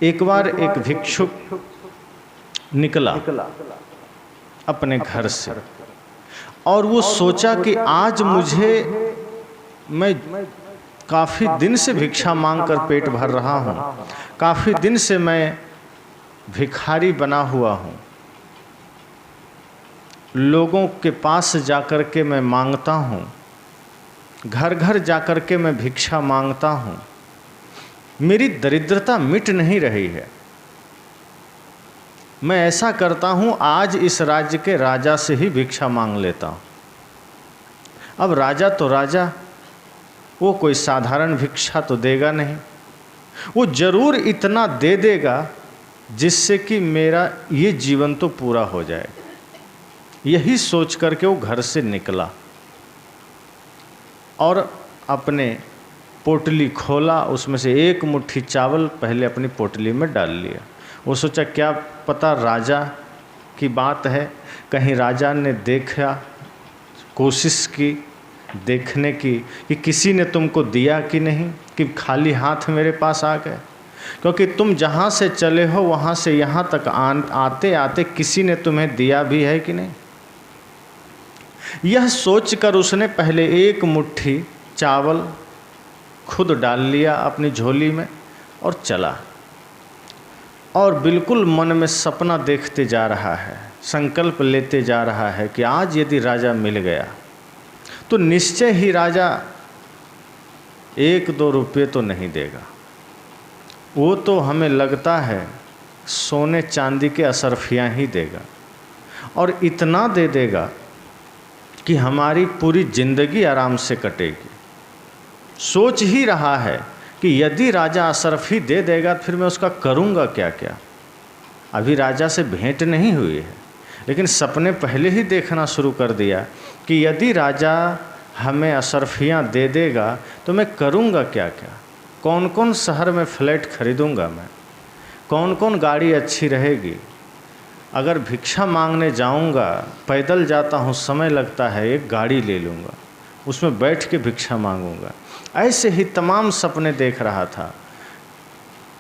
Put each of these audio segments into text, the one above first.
एक बार एक भिक्षुक निकला अपने घर से और वो सोचा कि आज मैं काफ़ी दिन से भिक्षा मांगकर पेट भर रहा हूँ, काफ़ी दिन से मैं भिखारी बना हुआ हूँ, लोगों के पास जाकर के मैं मांगता हूँ, घर घर जाकर के मैं भिक्षा मांगता हूँ, मेरी दरिद्रता मिट नहीं रही है। मैं ऐसा करता हूँ, आज इस राज्य के राजा से ही भिक्षा मांग लेता हूँ। अब राजा तो राजा, वो कोई साधारण भिक्षा तो देगा नहीं, वो जरूर इतना दे देगा जिससे कि मेरा ये जीवन तो पूरा हो जाए। यही सोच करके वो घर से निकला और अपने पोटली खोला, उसमें से एक मुट्ठी चावल पहले अपनी पोटली में डाल लिया। वो सोचा क्या पता राजा की बात है, कहीं राजा ने देखा, कोशिश की देखने की कि किसी ने तुमको दिया कि नहीं, कि खाली हाथ मेरे पास आ गए, क्योंकि तुम जहाँ से चले हो वहाँ से यहाँ तक आते आते किसी ने तुम्हें दिया भी है कि नहीं। यह सोचकर उसने पहले एक मुट्ठी चावल खुद डाल लिया अपनी झोली में और चला, और बिल्कुल मन में सपना देखते जा रहा है, संकल्प लेते जा रहा है कि आज यदि राजा मिल गया तो निश्चय ही राजा 1-2 रुपये तो नहीं देगा, वो तो हमें लगता है सोने चांदी के असरफियाँ ही देगा, और इतना दे देगा कि हमारी पूरी जिंदगी आराम से कटेगी। सोच ही रहा है कि यदि राजा असरफी दे देगा तो फिर मैं उसका करूँगा क्या क्या। अभी राजा से भेंट नहीं हुई है, लेकिन सपने पहले ही देखना शुरू कर दिया कि यदि राजा हमें असरफियाँ दे देगा तो मैं करूँगा क्या क्या। कौन कौन शहर में फ्लैट खरीदूँगा मैं, कौन कौन गाड़ी अच्छी रहेगी। अगर भिक्षा मांगने जाऊँगा, पैदल जाता हूँ, समय लगता है, एक गाड़ी ले लूँगा, उसमें बैठ के भिक्षा मांगूँगा। ऐसे ही तमाम सपने देख रहा था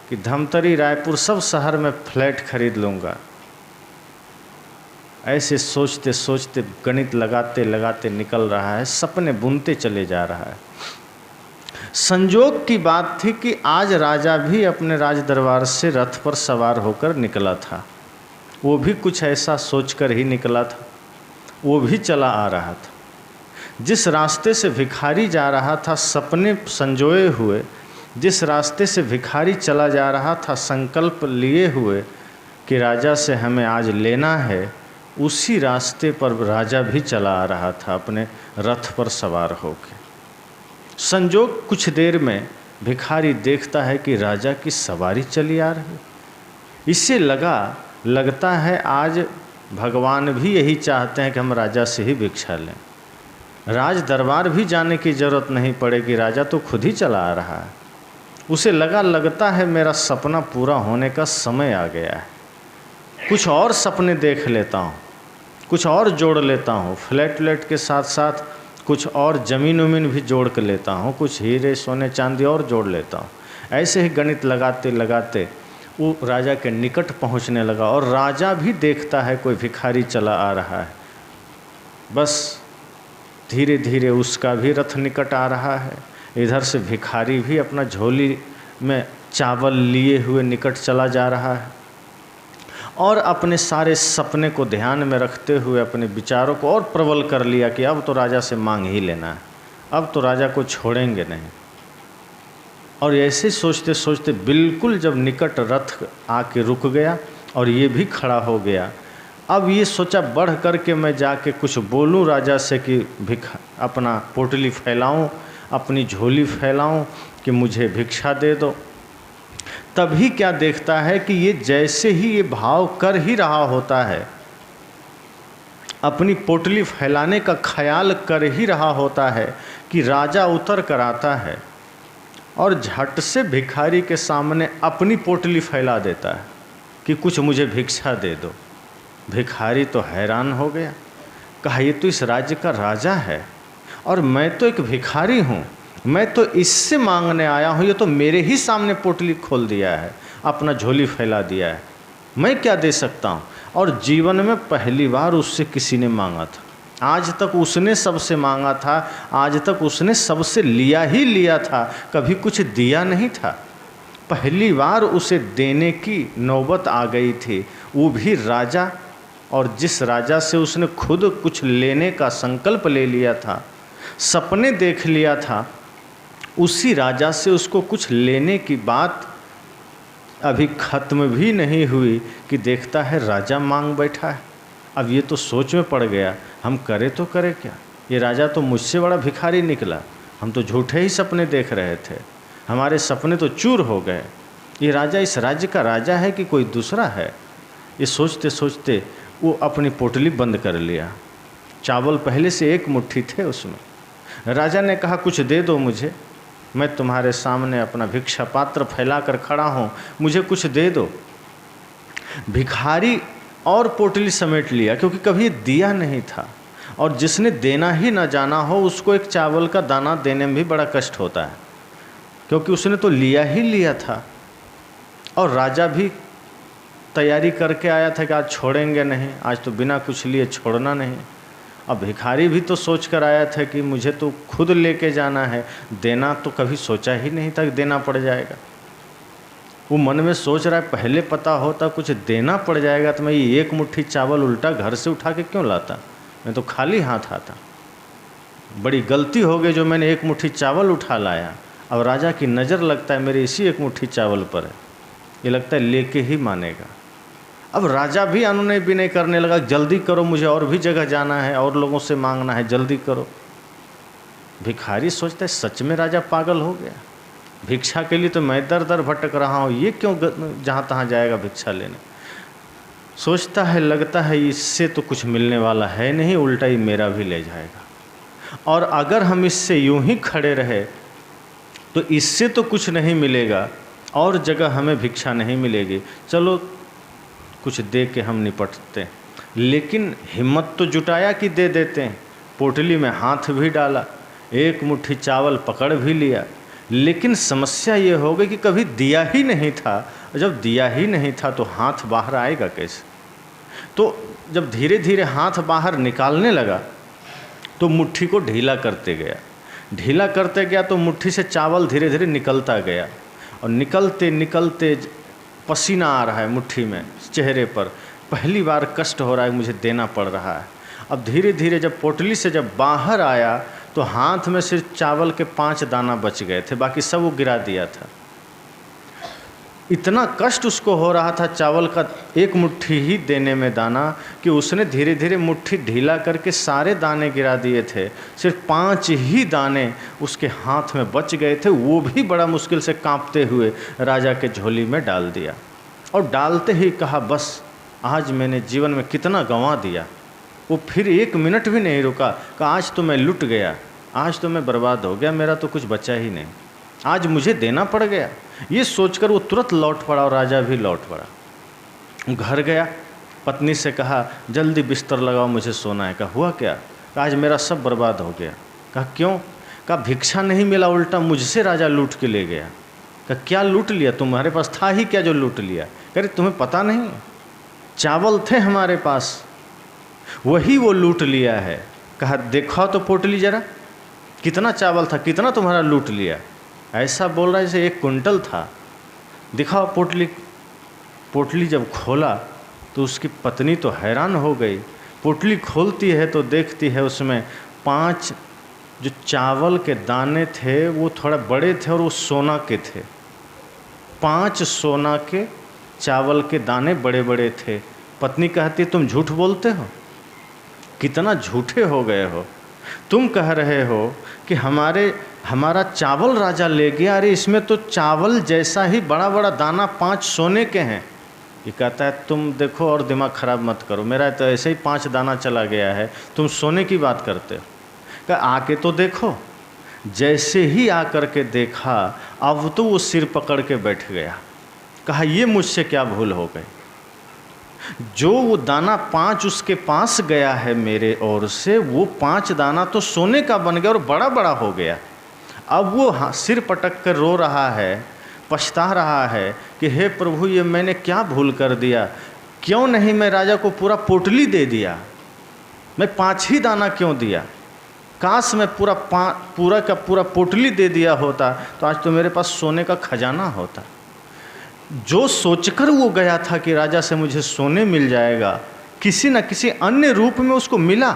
कि धमतरी, रायपुर, सब शहर में फ्लैट खरीद लूँगा। ऐसे सोचते सोचते गणित लगाते लगाते निकल रहा है, सपने बुनते चले जा रहा है। संजोग की बात थी कि आज राजा भी अपने राज दरबार से रथ पर सवार होकर निकला था। वो भी कुछ ऐसा सोचकर ही निकला था, वो भी चला आ रहा था। जिस रास्ते से भिखारी जा रहा था, सपने संजोए हुए, जिस रास्ते से भिखारी चला जा रहा था संकल्प लिए हुए कि राजा से हमें आज लेना है, उसी रास्ते पर राजा भी चला आ रहा था अपने रथ पर सवार होकर। संजोग कुछ देर में भिखारी देखता है कि राजा की सवारी चली आ रही। इससे लगता है आज भगवान भी यही चाहते हैं कि हम राजा से ही भिक्षा लें, राज दरबार भी जाने की ज़रूरत नहीं पड़ेगी, राजा तो खुद ही चला आ रहा है। उसे लगता है मेरा सपना पूरा होने का समय आ गया है, कुछ और सपने देख लेता हूँ, कुछ और जोड़ लेता हूँ, फ्लैट के साथ साथ कुछ और ज़मीन उमीन भी जोड़ कर लेता हूँ, कुछ हीरे सोने चांदी और जोड़ लेता हूँ। ऐसे ही गणित लगाते लगाते वो राजा के निकट पहुँचने लगा, और राजा भी देखता है कोई भिखारी चला आ रहा है। बस धीरे धीरे उसका भी रथ निकट आ रहा है, इधर से भिखारी भी अपना झोली में चावल लिए हुए निकट चला जा रहा है, और अपने सारे सपने को ध्यान में रखते हुए अपने विचारों को और प्रबल कर लिया कि अब तो राजा से मांग ही लेना है, अब तो राजा को छोड़ेंगे नहीं। और ऐसे सोचते सोचते बिल्कुल जब निकट रथ आके रुक गया और ये भी खड़ा हो गया, अब ये सोचा बढ़ करके मैं जाके कुछ बोलूं राजा से कि अपना पोटली फैलाऊं, अपनी झोली फैलाऊं कि मुझे भिक्षा दे दो। तभी क्या देखता है कि ये जैसे ही ये भाव कर ही रहा होता है, अपनी पोटली फैलाने का ख्याल कर ही रहा होता है कि राजा उतर कर आता है और झट से भिखारी के सामने अपनी पोटली फैला देता है कि कुछ मुझे भिक्षा दे दो। भिखारी तो हैरान हो गया, कहा ये तो इस राज्य का राजा है और मैं तो एक भिखारी हूँ, मैं तो इससे मांगने आया हूँ, ये तो मेरे ही सामने पोटली खोल दिया है। अपना झोली फैला दिया है, मैं क्या दे सकता हूँ। और जीवन में पहली बार उससे किसी ने मांगा था। आज तक उसने सबसे मांगा था, आज तक उसने सबसे लिया ही लिया था, कभी कुछ दिया नहीं था। पहली बार उसे देने की नौबत आ गई थी, वो भी राजा, और जिस राजा से उसने खुद कुछ लेने का संकल्प ले लिया था, सपने देख लिया था, उसी राजा से उसको कुछ लेने की बात अभी ख़त्म भी नहीं हुई कि देखता है राजा मांग बैठा है। अब ये तो सोच में पड़ गया, हम करे तो करे क्या, ये राजा तो मुझसे बड़ा भिखारी निकला, हम तो झूठे ही सपने देख रहे थे, हमारे सपने तो चूर हो गए, ये राजा इस राज्य का राजा है कि कोई दूसरा है। ये सोचते सोचते वो अपनी पोटली बंद कर लिया। चावल पहले से एक मुट्ठी थे उसमें। राजा ने कहा कुछ दे दो मुझे, मैं तुम्हारे सामने अपना भिक्षा पात्र फैला कर खड़ा हूँ, मुझे कुछ दे दो। भिखारी और पोटली समेट लिया, क्योंकि कभी दिया नहीं था, और जिसने देना ही ना जाना हो उसको एक चावल का दाना देने में भी बड़ा कष्ट होता है, क्योंकि उसने तो लिया ही लिया था। और राजा भी तैयारी करके आया था कि आज छोड़ेंगे नहीं, आज तो बिना कुछ लिए छोड़ना नहीं। अब भिखारी भी तो सोच कर आया था कि मुझे तो खुद लेके जाना है, देना तो कभी सोचा ही नहीं था कि देना पड़ जाएगा। वो मन में सोच रहा है पहले पता होता कुछ देना पड़ जाएगा तो मैं ये एक मुट्ठी चावल उल्टा घर से उठा के क्यों लाता, मैं तो खाली हाथ आता। बड़ी गलती हो गई जो मैंने एक मुट्ठी चावल उठा लाया। अब राजा की नज़र लगता है मेरे इसी एक मुट्ठी चावल पर है, ये लगता है लेके ही मानेगा। अब राजा भी अनुनय भी नहीं करने लगा, जल्दी करो मुझे और भी जगह जाना है और लोगों से मांगना है, जल्दी करो। भिखारी सोचता है सच में राजा पागल हो गया, भिक्षा के लिए तो मैं दर दर भटक रहा हूँ, ये क्यों जहाँ तहाँ जाएगा भिक्षा लेने। सोचता है लगता है इससे तो कुछ मिलने वाला है नहीं, उल्टा ही मेरा भी ले जाएगा, और अगर हम इससे यूं ही खड़े रहे तो इससे तो कुछ नहीं मिलेगा और जगह हमें भिक्षा नहीं मिलेगी, चलो कुछ दे के हम निपटते हैं। लेकिन हिम्मत तो जुटाया कि दे देते हैं, पोटली में हाथ भी डाला, एक मुट्ठी चावल पकड़ भी लिया। लेकिन समस्या ये हो गई कि कभी दिया ही नहीं था, जब दिया ही नहीं था तो हाथ बाहर आएगा कैसे। तो जब धीरे धीरे हाथ बाहर निकालने लगा तो मुट्ठी को ढीला करते गया तो मुट्ठी से चावल धीरे धीरे निकलता गया, और निकलते निकलते पसीना आ रहा है मुट्ठी में, चेहरे पर पहली बार कष्ट हो रहा है, मुझे देना पड़ रहा है। अब धीरे धीरे जब पोटली से जब बाहर आया तो हाथ में सिर्फ चावल के 5 दाना बच गए थे, बाकी सब वो गिरा दिया था। इतना कष्ट उसको हो रहा था चावल का एक मुट्ठी ही देने में दाना कि उसने धीरे धीरे मुट्ठी ढीला करके सारे दाने गिरा दिए थे, सिर्फ 5 ही दाने उसके हाथ में बच गए थे, वो भी बड़ा मुश्किल से कांपते हुए राजा के झोली में डाल दिया। और डालते ही कहा बस आज मैंने जीवन में कितना गंवा दिया। वो फिर 1 मिनट भी नहीं रुका, कहा आज तो मैं लुट गया, आज तो मैं बर्बाद हो गया, मेरा तो कुछ बचा ही नहीं, आज मुझे देना पड़ गया। ये सोचकर वो तुरंत लौट पड़ा और राजा भी लौट पड़ा। घर गया, पत्नी से कहा जल्दी बिस्तर लगाओ, मुझे सोना है। कहा हुआ क्या? कहा आज मेरा सब बर्बाद हो गया। कहा क्यों? कहा भिक्षा नहीं मिला, उल्टा मुझसे राजा लूट के ले गया। कहा क्या लूट लिया? तुम्हारे पास था ही क्या जो लूट लिया? कह रहे तुम्हें पता नहीं, चावल थे हमारे पास, वही वो लूट लिया है। कहा देखो तो पोटली जरा, कितना चावल था, कितना तुम्हारा लूट लिया। ऐसा बोल रहा है जैसे 1 कुंटल था। दिखाओ पोटली। पोटली जब खोला तो उसकी पत्नी तो हैरान हो गई। पोटली खोलती है तो देखती है उसमें 5 जो चावल के दाने थे वो थोड़ा बड़े थे और वो सोना के थे। 5 सोना के चावल के दाने बड़े बड़े थे। पत्नी कहती तुम झूठ बोलते हो, कितना झूठे हो गए हो। तुम कह रहे हो कि हमारा चावल राजा ले गया, अरे इसमें तो चावल जैसा ही बड़ा बड़ा दाना 5 सोने के हैं। ये कहता है तुम देखो और दिमाग ख़राब मत करो, मेरा तो ऐसे ही 5 दाना चला गया है, तुम सोने की बात करते हो। कहा आके तो देखो। जैसे ही आकर के देखा अब तो वो सिर पकड़ के बैठ गया। कहा ये मुझसे क्या भूल हो गई, जो वो दाना 5 उसके पास गया है मेरे ओर से, वो 5 दाना तो सोने का बन गया और बड़ा बड़ा हो गया। अब वो सिर पटक कर रो रहा है, पछता रहा है कि हे प्रभु, ये मैंने क्या भूल कर दिया, क्यों नहीं मैं राजा को पूरा पोटली दे दिया, मैं 5 ही दाना क्यों दिया, काश मैं पूरा का पूरा पोटली दे दिया होता तो आज तो मेरे पास सोने का खजाना होता। जो सोचकर वो गया था कि राजा से मुझे सोने मिल जाएगा, किसी न किसी अन्य रूप में उसको मिला,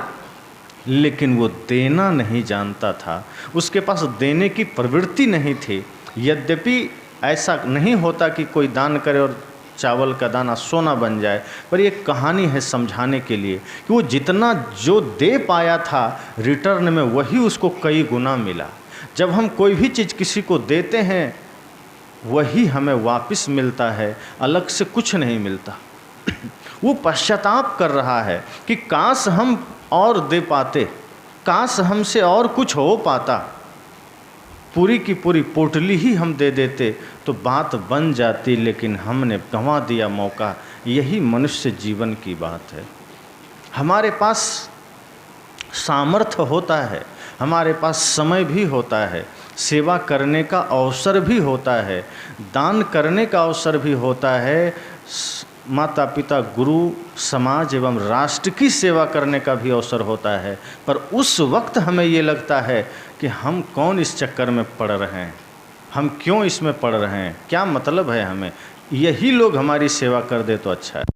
लेकिन वो देना नहीं जानता था, उसके पास देने की प्रवृत्ति नहीं थी। यद्यपि ऐसा नहीं होता कि कोई दान करे और चावल का दाना सोना बन जाए, पर ये कहानी है समझाने के लिए कि वो जितना जो दे पाया था रिटर्न में वही उसको कई गुना मिला। जब हम कोई भी चीज़ किसी को देते हैं वही हमें वापस मिलता है, अलग से कुछ नहीं मिलता। वो पश्चाताप कर रहा है कि काश हम और दे पाते, काश हमसे और कुछ हो पाता, पूरी की पूरी पोटली ही हम दे देते तो बात बन जाती, लेकिन हमने गंवा दिया मौका। यही मनुष्य जीवन की बात है। हमारे पास सामर्थ्य होता है, हमारे पास समय भी होता है, सेवा करने का अवसर भी होता है, दान करने का अवसर भी होता है, माता पिता गुरु समाज एवं राष्ट्र की सेवा करने का भी अवसर होता है, पर उस वक्त हमें ये लगता है कि हम कौन इस चक्कर में पड़ रहे हैं, हम क्यों इसमें पड़ रहे हैं, क्या मतलब है हमें, यही लोग हमारी सेवा कर दे तो अच्छा है।